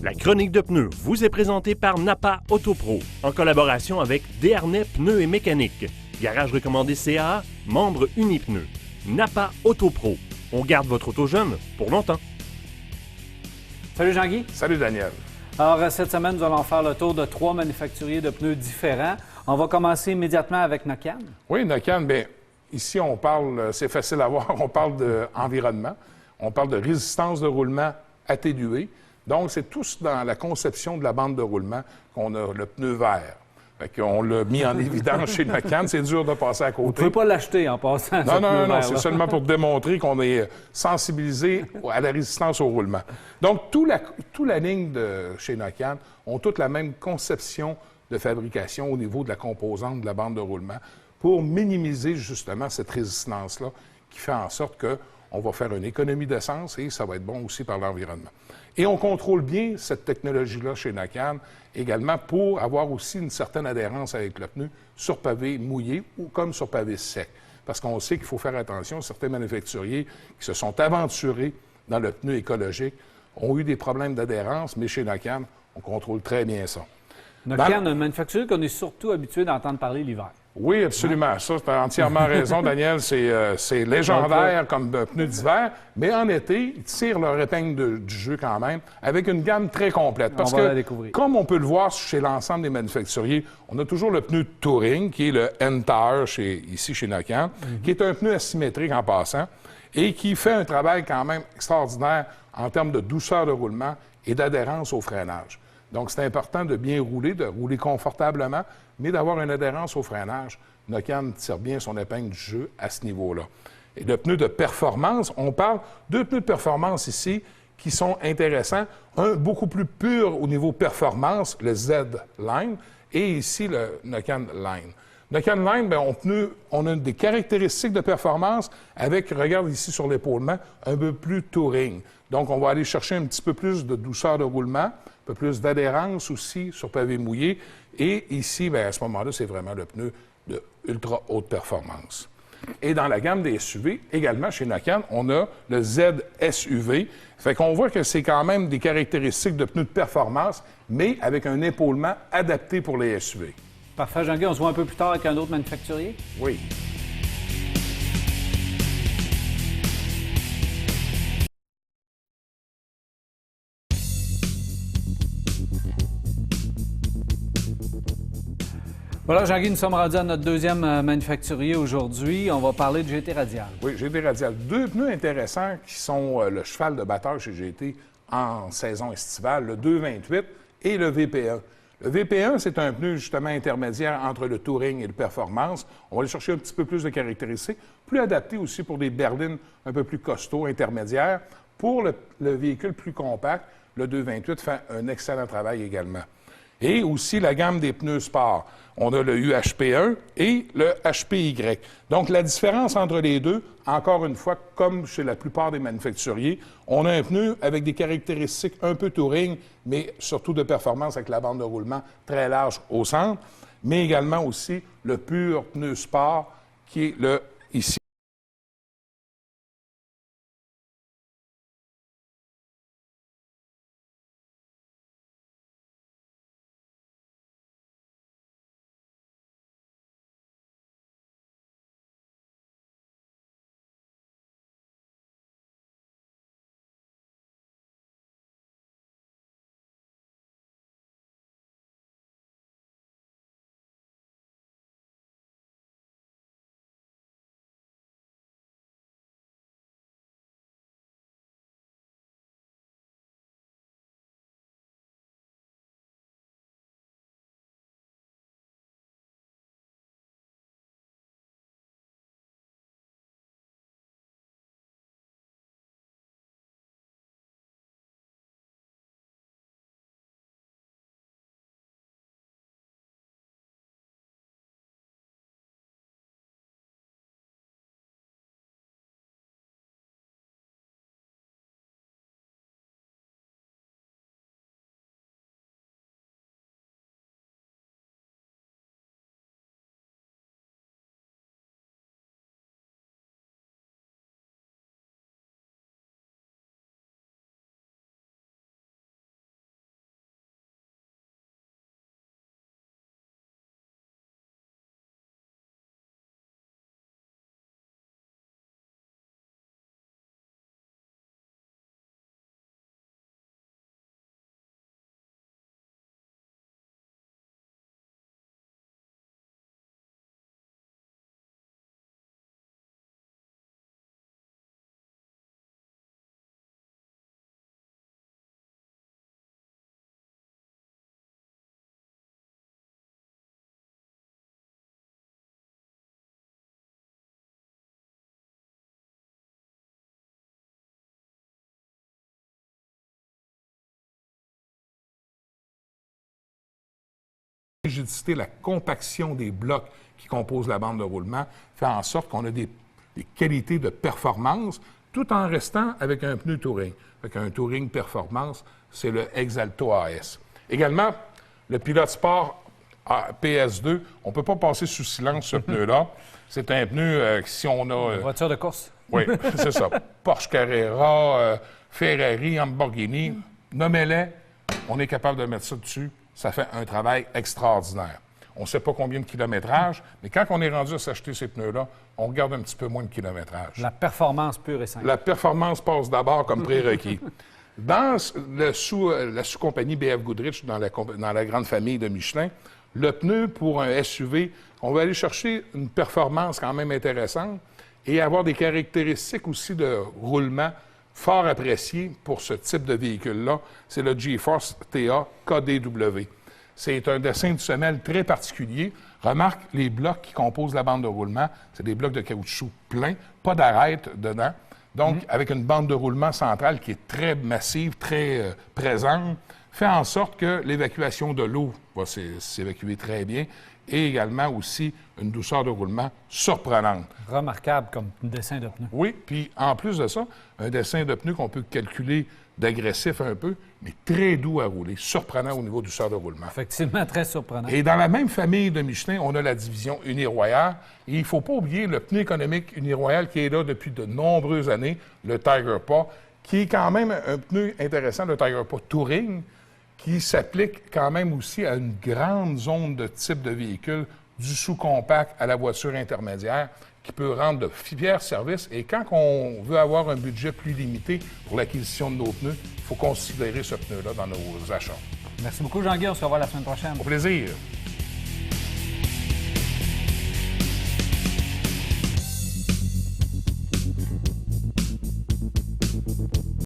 La chronique de pneus vous est présentée par Napa Autopro, en collaboration avec Desharnais Pneus et Mécanique, Garage recommandé CAA, membre Unipneu. Napa Autopro, on garde votre auto jeune pour longtemps. Salut Jean-Guy. Salut Daniel. Alors, cette semaine, nous allons faire le tour de 3 manufacturiers de pneus différents. On va commencer immédiatement avec Nokian. Oui, Nokian, bien, ici, on parle, c'est facile à voir, on parle d'environnement, on parle de résistance de roulement atténuée. Donc, c'est tous dans la conception de la bande de roulement qu'on a le pneu vert. On l'a mis en évidence chez Nokian. C'est dur de passer à côté. Vous ne pouvez pas l'acheter en passant. Non, c'est seulement pour démontrer qu'on est sensibilisé à la résistance au roulement. Donc, toute la ligne de chez Nokian ont toute la même conception de fabrication au niveau de la composante de la bande de roulement pour minimiser justement cette résistance-là qui fait en sorte qu'on va faire une économie d'essence et ça va être bon aussi par l'environnement. Et on contrôle bien cette technologie-là chez Nokian également pour avoir aussi une certaine adhérence avec le pneu sur pavé mouillé ou comme sur pavé sec. Parce qu'on sait qu'il faut faire attention, certains manufacturiers qui se sont aventurés dans le pneu écologique ont eu des problèmes d'adhérence, mais chez Nokian, on contrôle très bien ça. Nokian, un manufacturier qu'on est surtout habitué d'entendre parler l'hiver. Oui, absolument. Ça, tu as entièrement raison, Daniel. C'est légendaire comme pneu d'hiver, mais en été, ils tirent leur épingle du jeu quand même avec une gamme très complète. Parce que, comme on peut le voir chez l'ensemble des manufacturiers, on a toujours le pneu Touring, qui est le N-Tire ici chez Nokian, qui est un pneu asymétrique en passant et qui fait un travail quand même extraordinaire en termes de douceur de roulement et d'adhérence au freinage. Donc, c'est important de bien rouler, de rouler confortablement, mais d'avoir une adhérence au freinage. Nokian tire bien son épingle du jeu à ce niveau-là. Et le pneu de performance, on parle de pneus de performance ici qui sont intéressants. Un beaucoup plus pur au niveau performance, le Z-Line, et ici le Nokian Line. Nokian Line, bien, on a des caractéristiques de performance avec, regarde ici sur l'épaulement, un peu plus touring. Donc, on va aller chercher un petit peu plus de douceur de roulement, un peu plus d'adhérence aussi sur pavé mouillé. Et ici, bien, à ce moment-là, c'est vraiment le pneu de ultra haute performance. Et dans la gamme des SUV, également chez Nokian, on a le Z-SUV. Fait qu'on voit que c'est quand même des caractéristiques de pneus de performance, mais avec un épaulement adapté pour les SUV. Parfait, Jean-Guy. On se voit un peu plus tard avec un autre manufacturier. Oui. Voilà, Jean-Guy, nous sommes rendus à notre deuxième manufacturier aujourd'hui. On va parler de GT Radial. Oui, GT Radial. Deux pneus intéressants qui sont le cheval de bataille chez GT en saison estivale, le 228 et le VP1. Le VP1, c'est un pneu justement intermédiaire entre le touring et le performance. On va aller chercher un petit peu plus de caractéristiques, plus adapté aussi pour des berlines un peu plus costauds, intermédiaires. Pour le véhicule plus compact, le 228 fait un excellent travail également. Et aussi la gamme des pneus sport. On a le UHP1 et le HPY. Donc, la différence entre les deux, encore une fois, comme chez la plupart des manufacturiers, on a un pneu avec des caractéristiques un peu touring, mais surtout de performance avec la bande de roulement très large au centre, mais également aussi le pur pneu sport qui est le ici. rigidité, la compaction des blocs qui composent la bande de roulement fait en sorte qu'on a des qualités de performance tout en restant avec un pneu Touring. Avec un Touring Performance, c'est le Exalto AS. Également, le Pilote Sport PS2, on ne peut pas passer sous silence ce pneu-là. C'est un pneu, si on a... voiture de course. Oui, c'est ça. Porsche Carrera, Ferrari, Lamborghini, nommez-les, on est capable de mettre ça dessus. Ça fait un travail extraordinaire. On ne sait pas combien de kilométrage, mais quand on est rendu à s'acheter ces pneus-là, on regarde un petit peu moins de kilométrage. La performance pure et simple. La performance passe d'abord comme prérequis. Dans la sous-compagnie BF Goodrich, dans la grande famille de Michelin, le pneu pour un SUV, on va aller chercher une performance quand même intéressante et avoir des caractéristiques aussi de roulement fort appréciées pour ce type de véhicule-là. C'est le GeForce TA KDW. C'est un dessin de semelle très particulier. Remarque, les blocs qui composent la bande de roulement, c'est des blocs de caoutchouc pleins, pas d'arête dedans. Donc, avec une bande de roulement centrale qui est très massive, très présente, fait en sorte que l'évacuation de l'eau va s'évacuer très bien et également aussi une douceur de roulement surprenante. Remarquable comme dessin de pneu. Oui, puis en plus de ça, un dessin de pneu qu'on peut calculer d'agressif un peu, mais très doux à rouler, surprenant au niveau du douceur de roulement. Effectivement, très surprenant. Et dans la même famille de Michelin, on a la division Uniroyal. Et il ne faut pas oublier le pneu économique Uniroyal qui est là depuis de nombreuses années, le Tiger Paw, qui est quand même un pneu intéressant, le Tiger Paw Touring, qui s'applique quand même aussi à une grande zone de type de véhicule, du sous-compact à la voiture intermédiaire, qui peut rendre de fiers services. Et quand on veut avoir un budget plus limité pour l'acquisition de nos pneus, il faut considérer ce pneu-là dans nos achats. Merci beaucoup, Jean-Guy. On se revoit la semaine prochaine. Au plaisir.